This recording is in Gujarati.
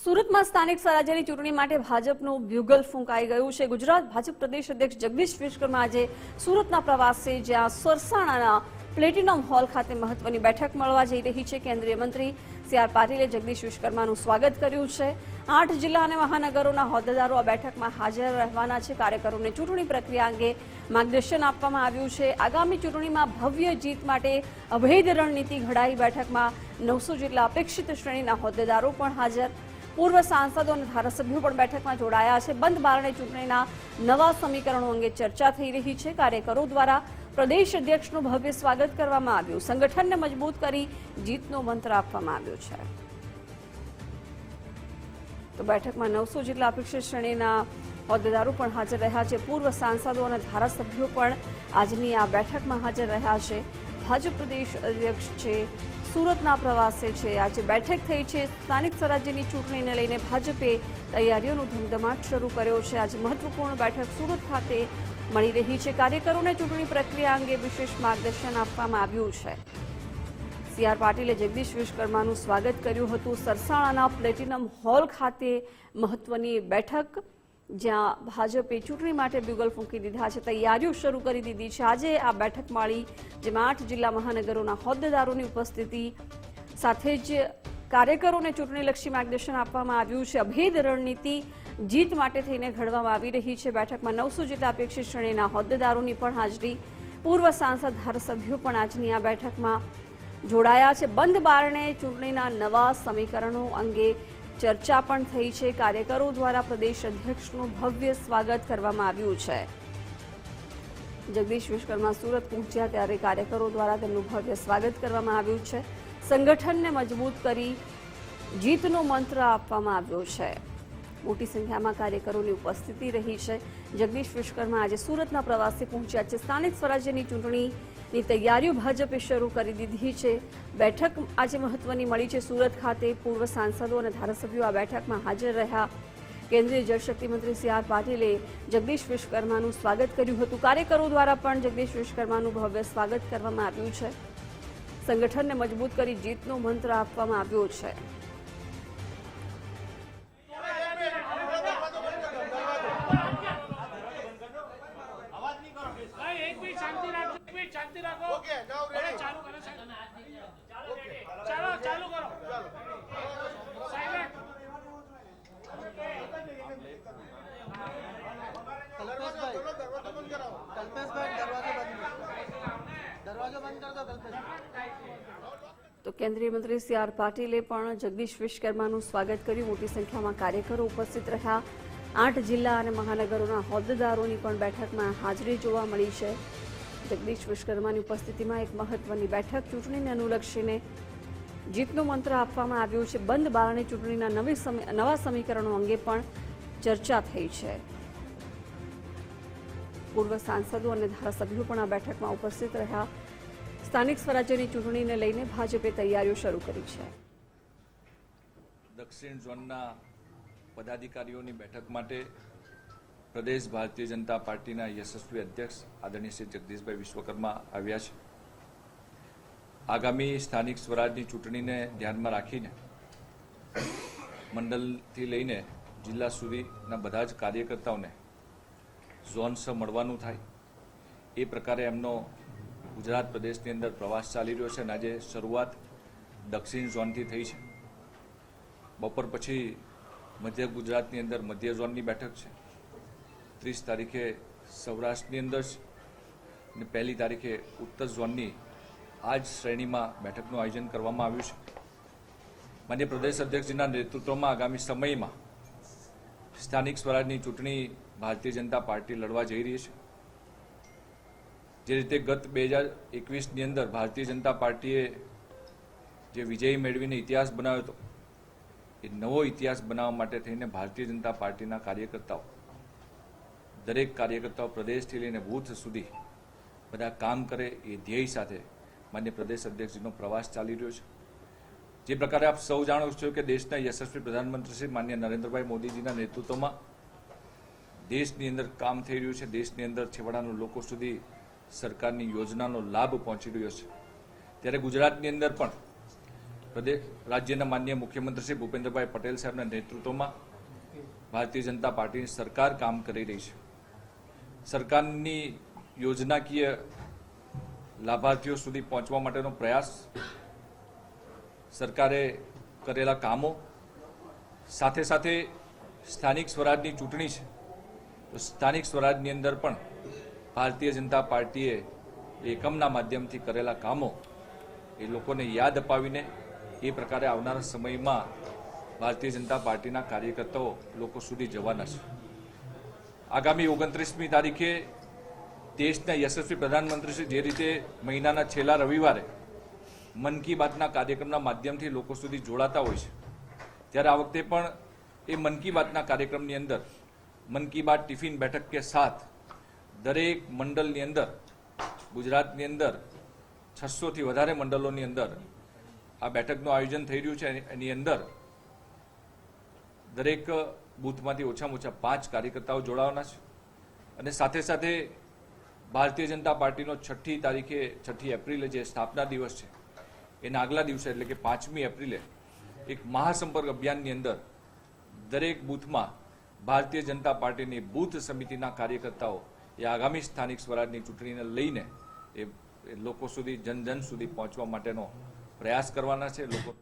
સુરતમાં સ્થાનિક સ્વરાજ્યની ચૂંટણી માટે ભાજપનું બ્યુગલ ફૂંકાઈ ગયું છે। ગુજરાત ભાજપ પ્રદેશ અધ્યક્ષ જગદીશ વિશ્વકર્મા આજે સુરતના પ્રવાસે જ્યાં સરસાણાના પ્લેટિનમ હોલ ખાતે મહત્વની બેઠક મળવા જઈ રહી છે। કેન્દ્રીય મંત્રી સી.આર. પાટીલે જગદીશ વિશ્વકર્માનું સ્વાગત કર્યું છે। 8 જિલ્લા અને મહાનગરોના હોદ્દેદારો આ બેઠકમાં હાજર રહેવાના છે। કાર્યકરોને ચૂંટણી પ્રક્રિયા અંગે માર્ગદર્શન આપવામાં આવ્યું છે। આગામી ચૂંટણીમાં ભવ્ય જીત માટે અભેદ રણનીતિ ઘડાઈ। બેઠકમાં 900 જેટલા અપેક્ષિત શ્રેણીના હોદ્દેદારો પણ હાજર। પૂર્વ સાંસદો અને ધારાસભ્યો પણ બેઠકમાં જોડાયા છે। બંધ બારણે ચૂંટણીના નવા સમીકરણો અંગે ચર્ચા થઈ રહી છે। કાર્યકરો દ્વારા પ્રદેશ અધ્યક્ષનું ભવ્ય સ્વાગત કરવામાં આવ્યું। સંગઠનને મજબૂત કરી જીતનો મંત્ર આપવામાં આવ્યો છે। તો બેઠકમાં 900 જેટલા અપેક્ષિત શ્રેણીના હોદ્દેદારો પણ હાજર રહ્યા છે। પૂર્વ સાંસદો અને ધારાસભ્યો પણ આજની આ બેઠકમાં હાજર રહ્યા છે। ભાજપ પ્રદેશ અધ્યક્ષ છે સુરતના પ્રવાસે છે। આજે બેઠક થઈ છે। સ્થાનિક સ્વરાજ્યની ચૂંટણીને લઈને ભાજપે તૈયારીઓનો ધમધમાટ શરૂ કર્યો છે। આજે મહત્વપૂર્ણ બેઠક સુરત ખાતે મળી રહી છે। કાર્યકરોને ચૂંટણી પ્રક્રિયા અંગે વિશેષ માર્ગદર્શન આપવામાં આવ્યું છે। સી.આર. પાટીલે જગદીશ વિશ્વકર્માનું સ્વાગત કર્યું હતું। સરસાણાના પ્લેટિનમ હોલ ખાતે મહત્વની બેઠક જ્યાં ભાજપે ચૂંટણી માટે બ્યુગલ ફૂંકી દીધા છે। તૈયારીઓ શરૂ કરી દીધી છે। આજે આ બેઠક મળી જેમાં 8 જિલ્લા મહાનગરોના હોદ્દેદારોની ઉપસ્થિતિ સાથે જ કાર્યકરોને ચૂંટણીલક્ષી માર્ગદર્શન આપવામાં આવ્યું છે। અભેદ રણનીતિ જીત માટે થઈને ઘડવામાં આવી રહી છે। બેઠકમાં 900 જેટલા અપેક્ષિત શ્રેણીના હોદ્દેદારોની પણ હાજરી। પૂર્વ સાંસદ ધારાસભ્યો પણ આજની આ બેઠકમાં જોડાયા છે। બંધ બારણે ચૂંટણીના નવા સમીકરણો અંગે ચર્ચા પણ થઈ છે। કાર્યકરો દ્વારા પ્રદેશ અધ્યક્ષનું ભવ્ય સ્વાગત કરવામાં આવ્યું છે। જગદીશ વિશ્વકર્મા સુરત પહોંચ્યા ત્યારે કાર્યકરો દ્વારા તેમનું ભવ્ય સ્વાગત કરવામાં આવ્યું છે। સંગઠનને મજબૂત કરી જીતનો મંત્ર આપવામાં આવ્યો છે। મોટી સંખ્યામાં કાર્યકરોની ઉપસ્થિતિ રહી છે। જગદીશ વિશ્વકર્મા આજે સુરતના પ્રવાસે પહોંચ્યા છે। સ્થાનિક સ્વરાજ્યની ચૂંટણીની તૈયારીઓ ભાજપે શરૂ કરી દીધી છે। બેઠક આજે મહત્વની મળી છે સુરત ખાતે। પૂર્વ સાંસદો અને ધારાસભ્યો આ બેઠકમાં હાજર રહ્યા। કેન્દ્રીય જળશક્તિ મંત્રી સી.આર. પાટીલે જગદીશ વિશ્વકર્માનું સ્વાગત કર્યું હતું। કાર્યકરો દ્વારા પણ જગદીશ વિશ્વકર્માનું ભવ્ય સ્વાગત કરવામાં આવ્યું છે। સંગઠનને મજબૂત કરી જીતનો મંત્ર આપવામાં આવ્યો છે। તો કેન્દ્રીય મંત્રી સી.આર. પાટીલે પણ જગદીશ વિશ્વકર્માનું સ્વાગત કર્યું। મોટી સંખ્યામાં કાર્યકરો ઉપસ્થિત રહ્યા। 8 જિલ્લા અને મહાનગરોના હોદ્દેદારોની પણ બેઠકમાં હાજરી જોવા મળી છે। જગદીશ વિશ્વકર્માની ઉપસ્થિતિમાં એક મહત્વની બેઠક ચૂંટણીને અનુલક્ષીને જીતનો મંત્ર આપવામાં આવ્યો છે। બંધ બારણે ચૂંટણીના નવા સમીકરણો અંગે પણ ચર્ચા થઈ છે। પૂર્વ સાંસદો અને ધારાસભ્યો પણ આ બેઠકમાં ઉપસ્થિત રહ્યા। સ્થાનિક સ્વરાજ્યની ચૂંટણીને લઈને ભાજપે તૈયારીઓ શરૂ કરી છે। દક્ષિણ ઝોનના પદાધિકારીઓની બેઠક માટે પ્રદેશ ભારતીય જનતા પાર્ટીના યશસ્વી અધ્યક્ષ આદરણીય શ્રી જગદીશભાઈ વિશ્વકર્મા આવ્યા છે। આગામી સ્થાનિક સ્વરાજની ચૂંટણીને ધ્યાનમાં રાખીને મંડળથી લઈને જિલ્લા સુધીના બધા જ કાર્યકર્તાઓને ઝોન્સ મળવાનું થાય એ પ્રકારે એમનો ગુજરાત પ્રદેશની અંદર પ્રવાસ ચાલી રહ્યો છે। અને આજે શરૂઆત દક્ષિણ ઝોનથી થઈ છે। બપોર પછી મધ્ય ગુજરાતની અંદર મધ્ય ઝોનની બેઠક છે। 30 તારીખે સૌરાષ્ટ્રની અંદર અને 1 તારીખે ઉત્તર ઝોનની આ જ શ્રેણીમાં બેઠકનું આયોજન કરવામાં આવ્યું છે। માન્ય પ્રદેશ અધ્યક્ષજીના નેતૃત્વમાં આગામી સમયમાં સ્થાનિક સ્વરાજની ચૂંટણી ભારતીય જનતા પાર્ટી લડવા જઈ રહી છે। જે રીતે ગત 2021ની અંદર ભારતીય જનતા પાર્ટીએ જે વિજય મેળવીને ઇતિહાસ બનાવ્યો હતો એ નવો ઇતિહાસ બનાવવા માટે થઈને ભારતીય જનતા પાર્ટીના કાર્યકર્તાઓ દરેક કાર્યકર્તાઓ પ્રદેશથી લઈને બૂથ સુધી બધા કામ કરે એ ધ્યેય સાથે માન્ય પ્રદેશ અધ્યક્ષજીનો પ્રવાસ ચાલી રહ્યો છે। જે પ્રકારે આપ સૌ જાણો છો કે દેશના યશસ્વી પ્રધાનમંત્રી શ્રી માન્ય નરેન્દ્રભાઈ મોદીજીના નેતૃત્વમાં દેશની અંદર કામ થઈ રહ્યું છે। દેશની અંદર છેવાડાના લોકો સુધી સરકારની યોજનાનો લાભ પહોંચી રહ્યો છે। ત્યારે ગુજરાતની અંદર પણ રાજ્યના માનનીય મુખ્યમંત્રી શ્રી ભૂપેન્દ્રભાઈ પટેલ સાહેબના નેતૃત્વમાં ભારતીય જનતા પાર્ટીની સરકાર કામ કરી રહી છે. સરકારની યોજનાકીય લાભાર્થીઓ સુધી પહોંચવા માટેનો પ્રયાસ, સરકારે કરેલા કામો, સાથે સાથે સ્થાનિક સ્વરાજની ચૂંટણી છે તો સ્થાનિક સ્વરાજની અંદર પણ ભારતીય જનતા પાર્ટીએ એકમના માધ્યમથી કરેલા કામો એ લોકોને યાદ અપાવીને એ પ્રકારે આવનારા સમયમાં ભારતીય જનતા પાર્ટીના કાર્યકર્તાઓ લોકો સુધી જવાના છે. આગામી 29મી તારીખે દેશના યશસ્વી પ્રધાનમંત્રી શ્રી જે રીતે મહિનાના છેલ્લા રવિવારે મન કી બાતના કાર્યક્રમના માધ્યમથી લોકો સુધી જોડાતા હોય છે, ત્યારે આ વખતે પણ એ મન કી બાતના કાર્યક્રમની અંદર મન કી બાત ટિફિન બેઠક કે સાથ દરેક મંડળની અંદર, ગુજરાતની અંદર 600થી વધારે મંડળોની અંદર આ બેઠકનું આયોજન થઈ રહ્યું છે. એની અંદર દરેક બૂથમાંથી ઓછામાં ઓછા 5 કાર્યકર્તાઓ જોડાવાના છે અને સાથે સાથે ભારતીય જનતા પાર્ટીનો 6ઠી એપ્રિલે જે સ્થાપના દિવસ છે એના આગલા દિવસે એટલે કે 5મી એપ્રિલે એક મહાસંપર્ક અભિયાનની અંદર દરેક બૂથમાં ભારતીય જનતા પાર્ટીની બૂથ સમિતિના કાર્યકર્તાઓ એ આગામી સ્થાનિક સ્વરાજની ચૂંટણીને લઈને એ લોકો સુધી, જન સુધી પહોંચવા માટેનો પ્રયાસ કરવાના છે. લોકો